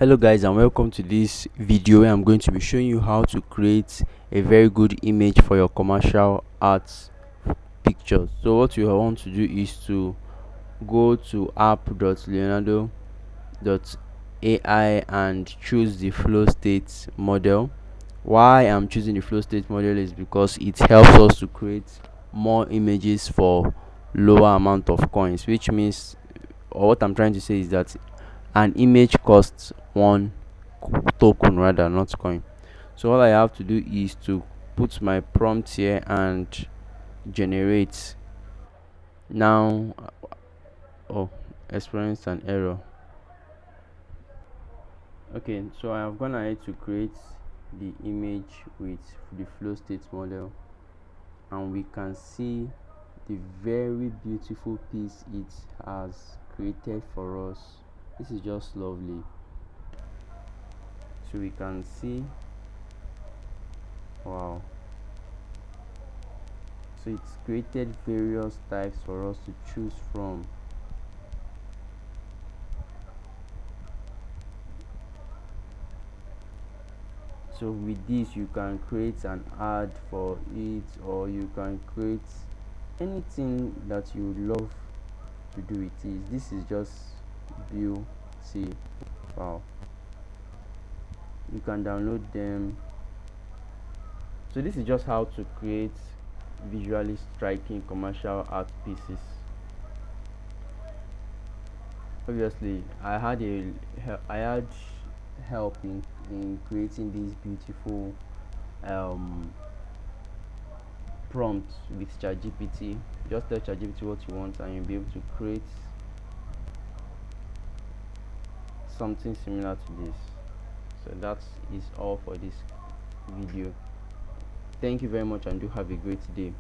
Hello guys, and welcome to this video where I'm going to be showing you how to create a very good image for your commercial art pictures. So what you want to do is to go to app.leonardo.ai and choose the flow state model. Why I'm choosing the flow state model is because it helps us to create more images for lower amount of coins, which means, or what I'm trying to say is that an image costs one token, rather not coin. So all I have to do is to put my prompt here and generate. Now, oh, experienced an error. Okay, so I have gone ahead to create the image with the flow state model, and we can see the very beautiful piece it has created for us. This is just lovely. So we can see, wow, so it's created various types for us to choose from. So with this you can create an ad for it, or you can create anything that you would love to do with it. This is just beauty. Wow, you can download them. So this is just how to create visually striking commercial art pieces. Obviously I had help in creating these beautiful um prompts with ChatGPT. Just tell ChatGPT what you want and you'll be able to create something similar to this. So that is all for this video. Thank you very much and do have a great day.